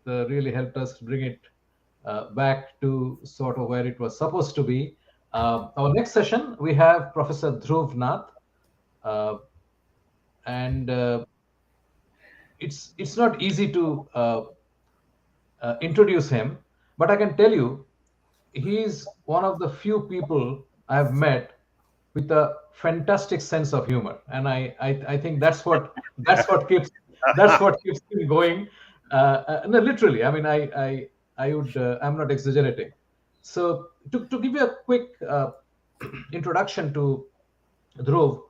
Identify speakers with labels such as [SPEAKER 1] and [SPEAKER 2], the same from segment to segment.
[SPEAKER 1] really helped us bring it back to sort of where it was supposed to be. Our next session, we have Professor Dhruv Nath, uh, and it's not easy to introduce him, but I can tell you he's one of the few people I've met with a fantastic sense of humor, and I think that's what keeps him going. No, literally. I mean, I'm not exaggerating. So to give you a quick introduction to Dhruv,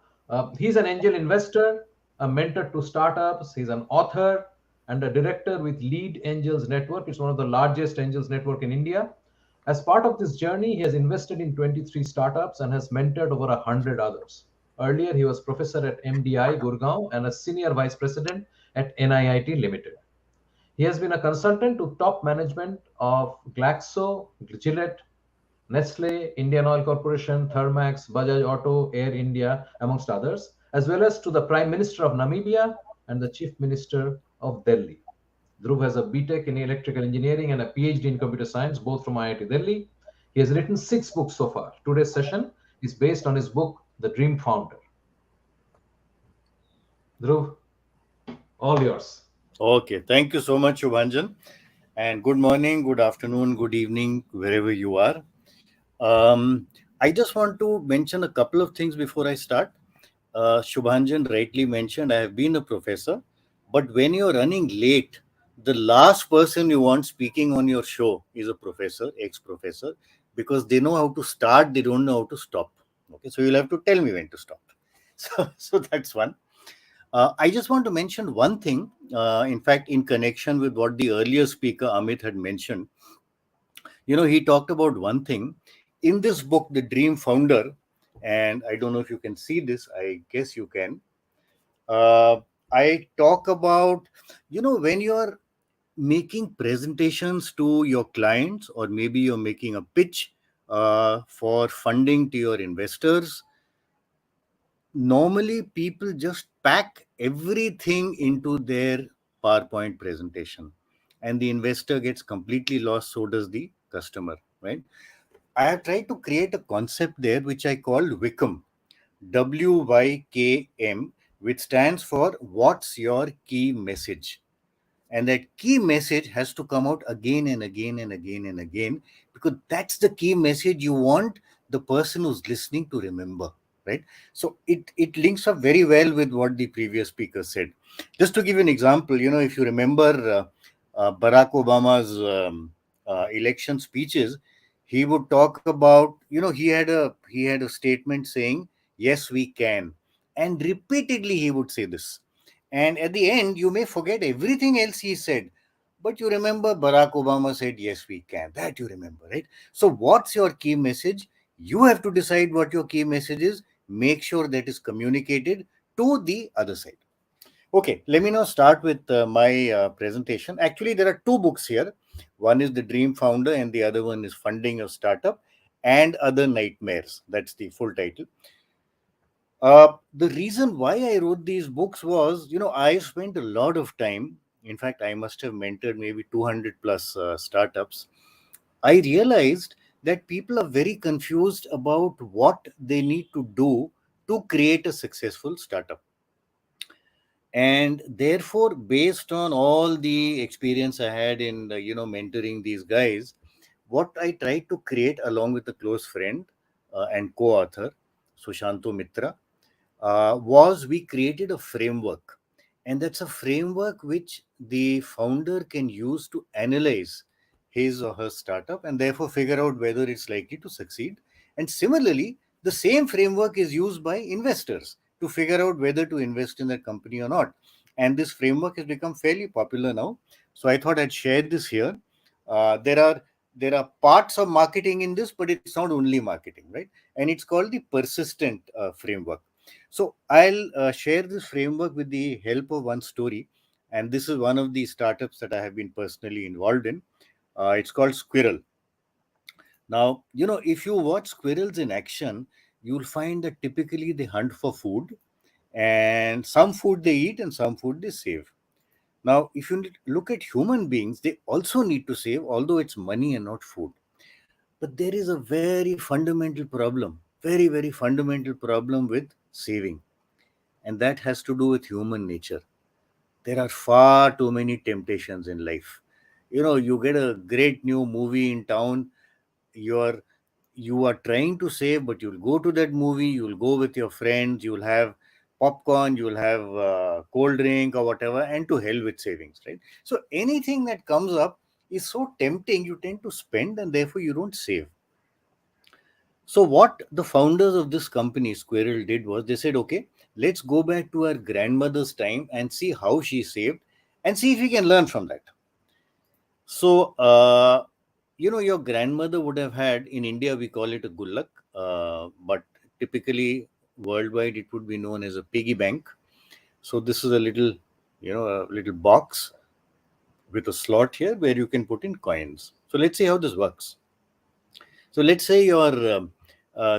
[SPEAKER 1] he's an angel investor, a mentor to startups. He's an author and a director with Lead Angels Network. It's one of the largest angels network in India. As part of this journey, he has invested in 23 startups and has mentored over 100 others. Earlier, he was professor at MDI Gurgaon and a senior vice president at NIIT Limited. He has been a consultant to top management of Glaxo, Gillette, Nestle, Indian Oil Corporation, Thermax, Bajaj Auto, Air India, amongst others, as well as to the Prime Minister of Namibia and the Chief Minister of Delhi. Dhruv has a BTech in electrical engineering and a PhD in computer science, both from IIT Delhi. He has written 6 books so far. Today's session is based on his book, The Dream Founder. Dhruv, all yours.
[SPEAKER 2] Okay, thank you so much, Shubhanjan. And good morning, good afternoon, good evening, wherever you are. I just want to mention a couple of things before I start. Shubhanjan rightly mentioned, I have been a professor, but when you're running late, the last person you want speaking on your show is a professor, ex-professor, because they know how to start, they don't know how to stop. Okay, so you'll have to tell me when to stop. So that's one. I just want to mention one thing, in fact, in connection with what the earlier speaker, Amit, had mentioned. He talked about one thing. In this book, The Dream Founder, and I don't know if you can see this, I guess you can. Uh, I talk about, when you're making presentations to your clients, or maybe you're making a pitch for funding to your investors. Normally, people just pack everything into their PowerPoint presentation, and the investor gets completely lost, so does the customer, right? I have tried to create a concept there which I called WYKM, WYKM, which stands for What's Your Key Message? And that key message has to come out again and again and again and again, because that's the key message you want the person who's listening to remember, right? So it links up very well with what the previous speaker said. Just to give you an example, if you remember Barack Obama's election speeches, he would talk about, he had a statement saying, yes we can, and repeatedly he would say this. And at the end, you may forget everything else he said, but you remember Barack Obama said, yes, we can. That you remember, right? So, what's your key message? You have to decide what your key message is. Make sure that is communicated to the other side. Okay, let me now start with my presentation. Actually, there are 2 books here. One is The Dream Founder, and the other one is Funding a Startup and Other Nightmares. That's the full title. The reason why I wrote these books was, I spent a lot of time. In fact, I must have mentored maybe 200 plus startups. I realized that people are very confused about what they need to do to create a successful startup. And therefore, based on all the experience I had in, mentoring these guys, what I tried to create along with a close friend and co-author, Sushanto Mitra, was we created a framework. And that's a framework which the founder can use to analyze his or her startup and therefore figure out whether it's likely to succeed. And similarly, the same framework is used by investors to figure out whether to invest in that company or not. And this framework has become fairly popular now. So I thought I'd share this here. There are parts of marketing in this, but it's not only marketing, right? And it's called the persistent framework. So I'll share this framework with the help of one story. And this is one of the startups that I have been personally involved in. It's called Squirrel. Now, if you watch squirrels in action, you'll find that typically they hunt for food, and some food they eat and some food they save. Now, if you look at human beings, they also need to save, although it's money and not food. But there is a very fundamental problem, very fundamental problem with saving, and that has to do with human nature. There are far too many temptations in life. You get a great new movie in town, you are you are trying to save, but you'll go to that movie, you'll go with your friends, you'll have popcorn, you'll have cold drink or whatever, and to hell with savings, right? So anything that comes up is so tempting, you tend to spend, and therefore you don't save. So what the founders of this company Squirrel did was they said, okay, let's go back to our grandmother's time and see how she saved, and see if we can learn from that. So, your grandmother would have had, in India, we call it a gullak, but typically worldwide it would be known as a piggy bank. So, this is a little box with a slot here where you can put in coins. So, let's see how this works. So, let's say your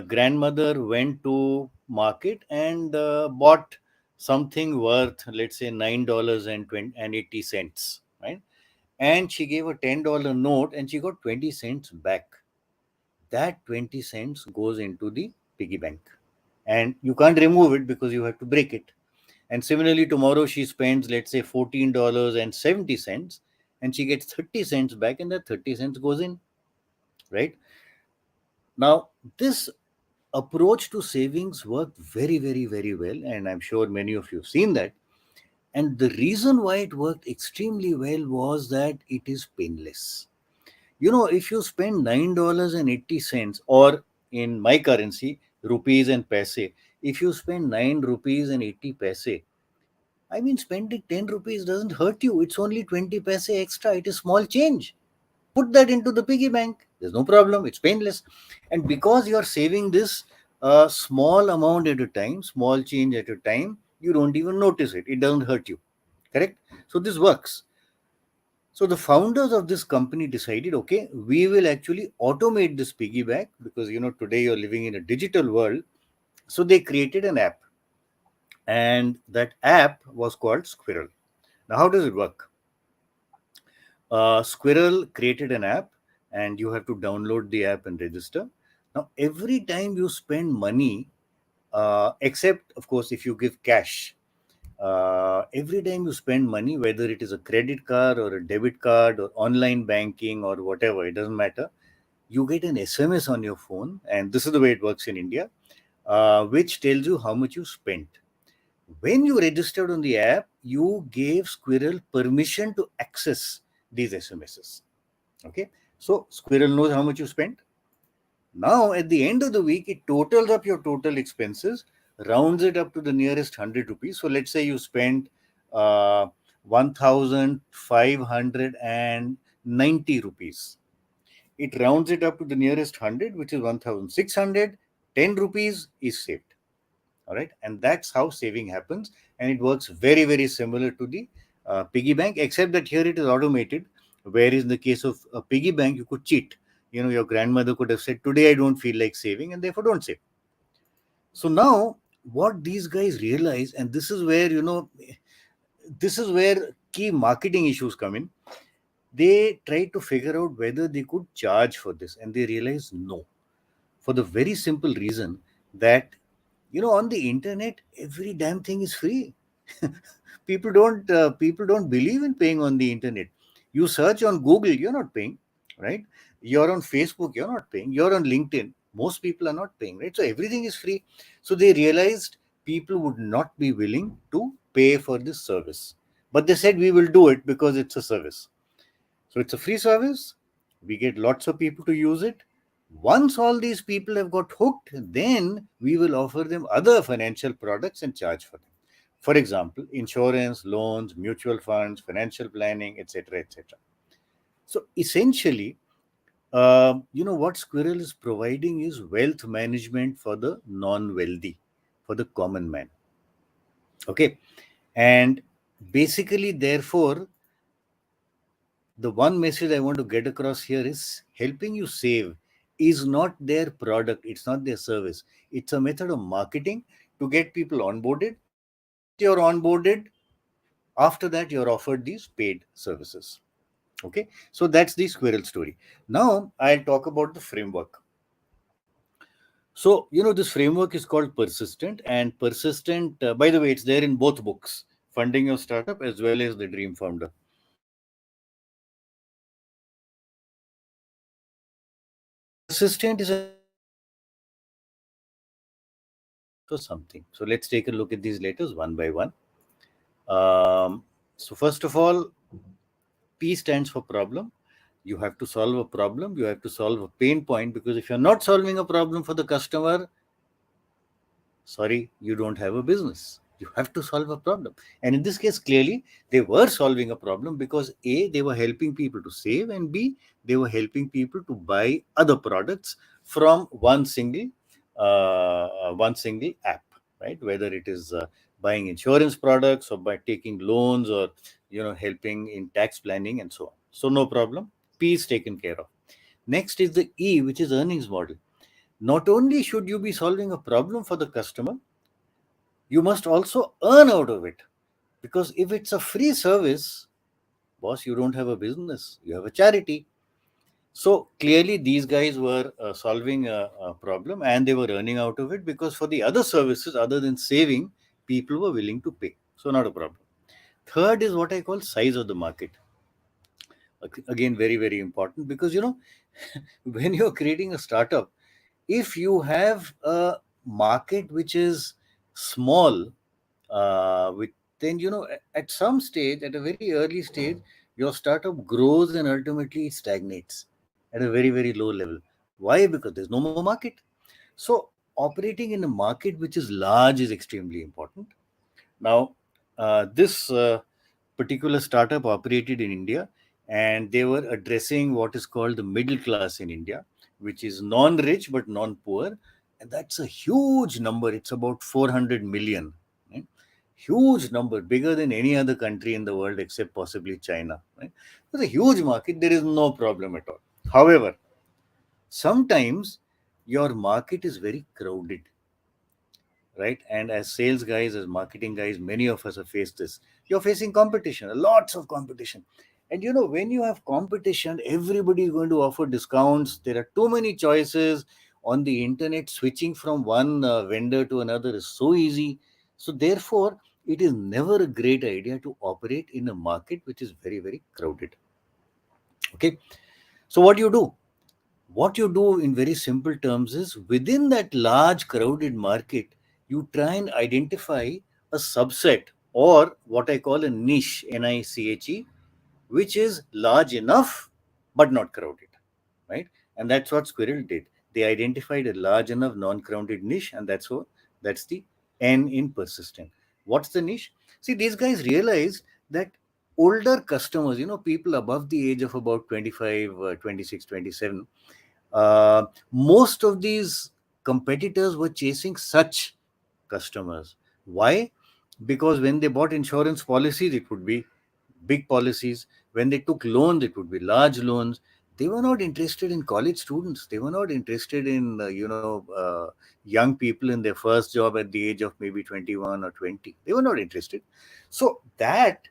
[SPEAKER 2] grandmother went to market and bought something worth, let's say, $9.80, right? And she gave a $10 note and she got 20 cents back. That 20 cents goes into the piggy bank, and you can't remove it because you have to break it. And similarly, tomorrow she spends, let's say, $14.70, and she gets 30 cents back, and that 30 cents goes in, right? Now, this approach to savings worked very well, and I'm sure many of you have seen that. And the reason why it worked extremely well was that it is painless. If you spend $9.80, or in my currency, rupees and paise, if you spend 9 rupees and 80 paise, I mean, spending 10 rupees doesn't hurt you. It's only 20 paise extra. It is small change. Put that into the piggy bank. There's no problem. It's painless. And because you're saving this small amount at a time, small change at a time, you don't even notice it. It doesn't hurt you. Correct? So this works. So the founders of this company decided, okay, we will actually automate this piggyback, because today you're living in a digital world. So they created an app, and that app was called Squirrel. Now, how does it work? Squirrel created an app, and you have to download the app and register. Now, every time you spend money, except of course if you give cash, every time you spend money, whether it is a credit card or a debit card or online banking or whatever, it doesn't matter, you get an SMS on your phone, and this is the way it works in India, which tells you how much you spent. When you registered on the app, you gave Squirrel permission to access these SMSs. Okay, so Squirrel knows how much you spent. Now, at the end of the week, it totals up your total expenses, rounds it up to the nearest 100 rupees. So, let's say you spent 1,590 rupees. It rounds it up to the nearest 100, which is 1,600. 10 rupees is saved. All right. And that's how saving happens. And it works very similar to the piggy bank, except that here it is automated. Whereas in the case of a piggy bank, you could cheat. Your grandmother could have said, today I don't feel like saving, and therefore don't save. So now what these guys realize, and this is where key marketing issues come in. They tried to figure out whether they could charge for this, and they realized no, for the very simple reason that on the internet every damn thing is free. People don't believe in paying on the internet. You search on Google, you're not paying, right? You're on Facebook, you're not paying. You're on LinkedIn, most people are not paying, right? So everything is free. So they realized people would not be willing to pay for this service, but they said we will do it because it's a service. So it's a free service. We get lots of people to use it. Once all these people have got hooked, then we will offer them other financial products and charge for them. For example, insurance, loans, mutual funds, financial planning, etc., etc. So essentially, what Squirrel is providing is wealth management for the non-wealthy, for the common man. Okay, and basically, therefore, the one message I want to get across here is helping you save is not their product, it's not their service. It's a method of marketing to get people onboarded. Once you're onboarded, After that, you're offered these paid services. Okay, so that's the squirrel story. Now I'll talk about the framework. So, this framework is called persistent, and persistent, by the way, it's there in both books, Funding Your Startup as well as The Dream Founder. Persistent is a for something. So let's take a look at these letters one by one. So first of all, P stands for problem. You have to solve a problem. You have to solve a pain point, because if you're not solving a problem for the customer, sorry, you don't have a business. You have to solve a problem. And in this case, clearly, they were solving a problem because A, they were helping people to save, and B, they were helping people to buy other products from one single app, right? Whether it is buying insurance products, or by taking loans, or helping in tax planning and so on. So no problem. P is taken care of. Next is the E, which is earnings model. Not only should you be solving a problem for the customer, you must also earn out of it. Because if it's a free service, boss, you don't have a business, you have a charity. So clearly, these guys were solving a problem, and they were earning out of it, because for the other services, other than saving, people were willing to pay. So, not a problem. Third is what I call size of the market. Again, very, very important, because when you're creating a startup, if you have a market which is small, with then at some stage, at a very early stage, your startup grows and ultimately it stagnates at a very, very low level. Why? Because there's no more market. So operating in a market which is large is extremely important. Now, this particular startup operated in India, and they were addressing what is called the middle class in India, which is non-rich but non-poor, and that's a huge number. It's about 400 million. Right? Huge number, bigger than any other country in the world except possibly China. Right? It's a huge market. There is no problem at all. However, sometimes your market is very crowded, right? And as sales guys, as marketing guys, many of us have faced this. You're facing competition, lots of competition. And when you have competition, everybody is going to offer discounts. There are too many choices on the internet. Switching from one vendor to another is so easy. So, therefore, it is never a great idea to operate in a market which is very, very crowded. Okay. So, what you do in very simple terms is, within that large crowded market, you try and identify a subset, or what I call a niche, NICHE, which is large enough but not crowded, right? And that's what Squirrel did. They identified a large enough non-crowded niche, and that's the N in persistent. What's the niche? See, these guys realized that older customers, people above the age of about 25, 26, 27, most of these competitors were chasing such customers. Why? Because when they bought insurance policies, it would be big policies. When they took loans, it would be large loans. They were not interested in college students. They were not interested in young people in their first job at the age of maybe 21 or 20. They were not interested. So that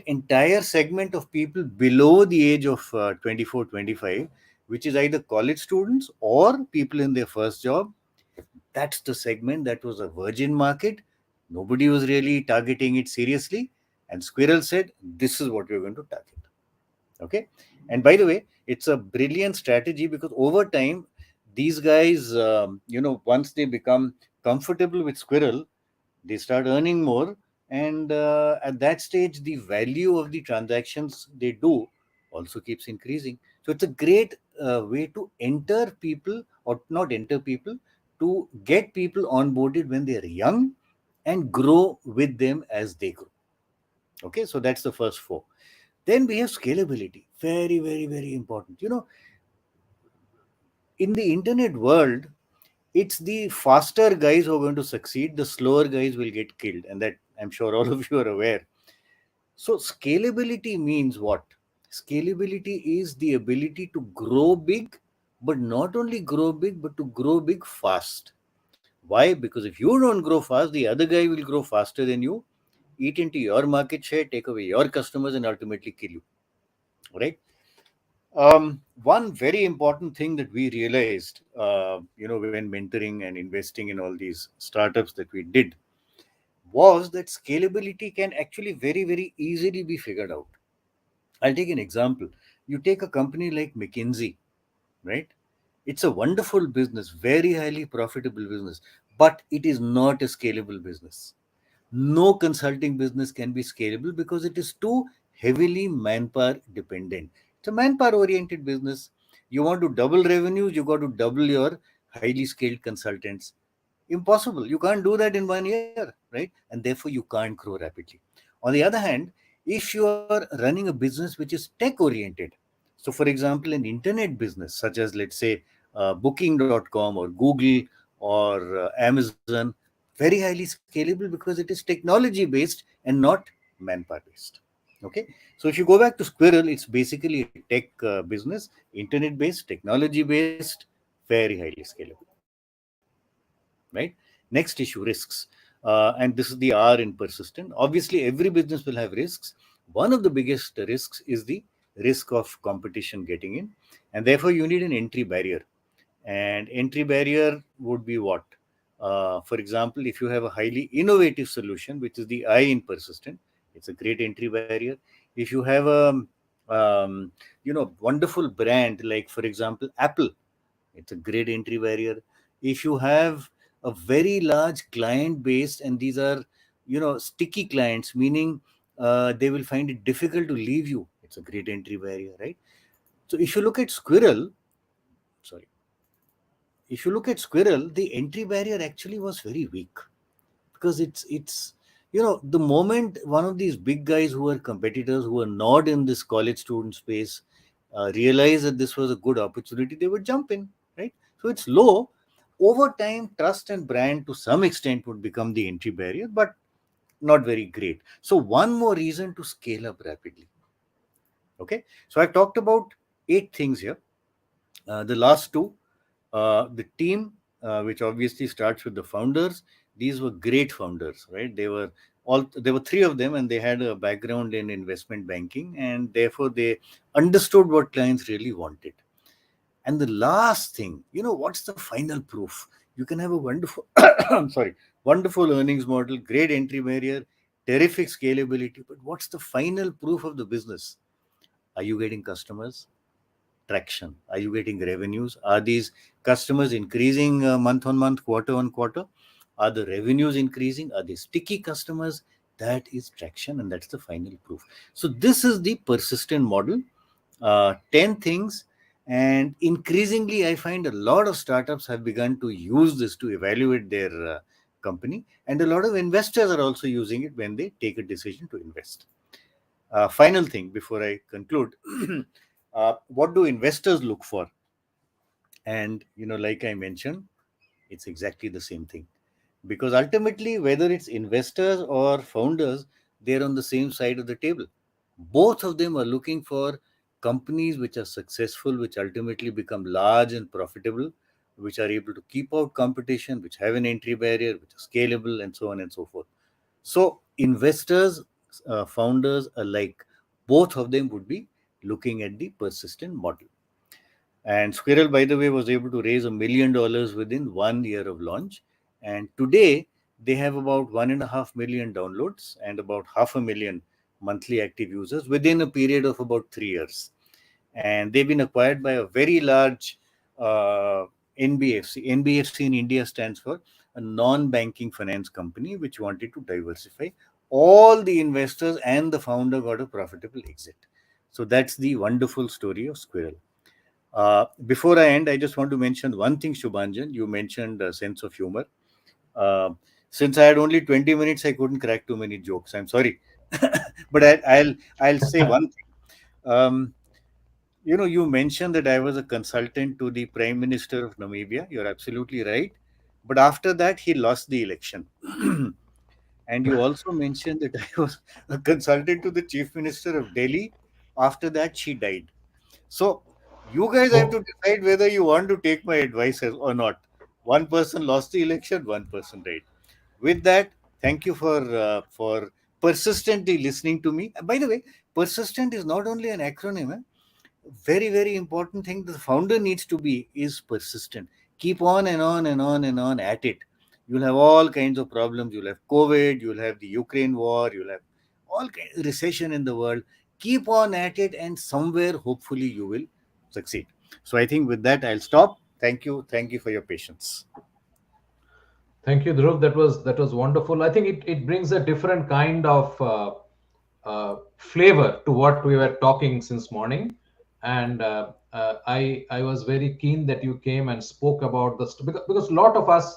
[SPEAKER 2] entire segment of people below the age of 24, 25, which is either college students or people in their first job, that's the segment that was a virgin market. Nobody was really targeting it seriously. And Squirrel said, this is what we're going to target. Okay. And by the way, it's a brilliant strategy, because over time, these guys, once they become comfortable with Squirrel, they start earning more. And at that stage, the value of the transactions they do also keeps increasing. So it's a great way to enter people, or not enter people, to get people onboarded when they're young and grow with them as they grow. Okay, so that's the first four. Then we have scalability. Very, very, very important. In the internet world, it's the faster guys who are going to succeed, the slower guys will get killed. And that, I'm sure all of you are aware. So, scalability means what? Scalability is the ability to grow big, but not only grow big, but to grow big fast. Why? Because if you don't grow fast, the other guy will grow faster than you. eat into your market share, take away your customers, and ultimately kill you. Right? One very important thing that we realized, when mentoring and investing in all these startups that we did, was that scalability can actually very, very easily be figured out. I'll take an example. You take a company like McKinsey, right? It's a wonderful business, very highly profitable business, but it is not a scalable business. No consulting business can be scalable because it is too heavily manpower dependent. It's a manpower oriented business. You want to double revenues, you got to double your highly skilled consultants. Impossible. You can't do that in 1 year, right? And therefore you can't grow rapidly. On the other hand, if you are running a business which is tech oriented, so for example, an internet business such as, let's say, booking.com or Google or Amazon, very highly scalable because it is technology based and not manpower based. Okay, so if you go back to Squirrel, it's basically a tech business, internet based, technology based, very highly scalable. Right? Next issue, risks. And this is the R in persistent. Obviously, every business will have risks. One of the biggest risks is the risk of competition getting in, and therefore you need an entry barrier. And entry barrier would be what? For example, if you have a highly innovative solution, which is the I in persistent, it's a great entry barrier. If you have a wonderful brand like, for example, Apple, it's a great entry barrier. If you have a very large client base and these are, sticky clients, meaning they will find it difficult to leave you, it's a great entry barrier, right? So if you look at Squirrel, sorry, if you look at Squirrel, the entry barrier actually was very weak because it's the moment one of these big guys who are competitors who are not in this college student space realize that this was a good opportunity, they would jump in, right? So it's low. Over time, trust and brand to some extent would become the entry barrier, but not very great. So one more reason to scale up rapidly. Okay, so I've talked about 8 things here. The last two, the team, which obviously starts with the founders. These were great founders, right? There were three of them, and they had a background in investment banking, and therefore they understood what clients really wanted. And the last thing, what's the final proof? You can have a wonderful, I'm sorry, wonderful earnings model, great entry barrier, terrific scalability, but what's the final proof of the business? Are you getting customers? Traction? Are you getting revenues? Are these customers increasing month on month, quarter on quarter? Are the revenues increasing? Are they sticky customers? That is traction, and that's the final proof. So, this is the persistent model. 10 things. And increasingly, I find a lot of startups have begun to use this to evaluate their company, and a lot of investors are also using it when they take a decision to invest. Final thing before I conclude. What do investors look for? And like I mentioned, it's exactly the same thing, because ultimately, whether it's investors or founders, they're on the same side of the table. Both of them are looking for companies which are successful, which ultimately become large and profitable, which are able to keep out competition, which have an entry barrier, which are scalable, and so on and so forth. So investors, founders alike, both of them would be looking at the persistent model. And Squirrel, by the way, was able to raise $1 million within 1 year of launch. And today, they have about 1.5 million downloads and about 500,000 monthly active users within a period of about 3 years. And they've been acquired by a very large NBFC. NBFC in India stands for a non banking finance company, which wanted to diversify. All the investors and the founder got a profitable exit. So that's the wonderful story of Squirrel. Before I end, I just want to mention one thing, Shubhanjan. You mentioned a sense of humor. Uh, since I had only 20 minutes, I couldn't crack too many jokes. I'm sorry, but I'll say one thing. Um, you mentioned that I was a consultant to the Prime Minister of Namibia. You're absolutely right. But after that, he lost the election. And you also mentioned that I was a consultant to the Chief Minister of Delhi. After that, she died. So you guys have
[SPEAKER 1] Oh,
[SPEAKER 2] to decide whether you want to take my advice or not. One person lost the election, one person died. With that, thank you for persistently listening to me. By the way, persistent is not only an acronym. Very, very important thing the founder needs to be is persistent. Keep on and on and on and on at it. You'll have all kinds of problems. You'll have COVID, you'll have the Ukraine war, you'll have all kinds of recession in the world. Keep on at it, and somewhere, hopefully, you will succeed. So I think with that, I'll stop. Thank you. Thank you for your patience.
[SPEAKER 1] Thank you, Dhruv. That was wonderful. I think it brings a different kind of flavor to what we were talking since morning, and I was very keen that you came and spoke about this because a lot of us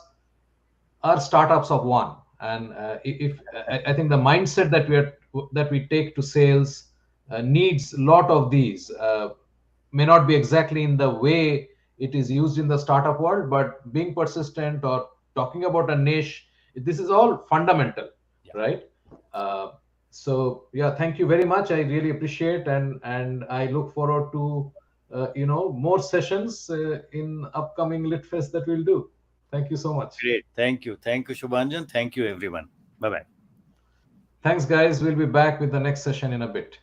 [SPEAKER 1] are startups of one, and if I think the mindset that we take to sales needs a lot of these. May not be exactly in the way it is used in the startup world, but being persistent or talking about a niche, this is all fundamental,
[SPEAKER 2] Yeah.
[SPEAKER 1] right? Uh, so yeah, thank you very much. I really appreciate, and I look forward to more sessions in upcoming LitFest that we'll do. Thank you so much.
[SPEAKER 2] Great. Thank you. Thank you, Shubhanjan. Thank you, everyone. Bye bye.
[SPEAKER 1] Thanks, guys. We'll be back with the next session in a bit.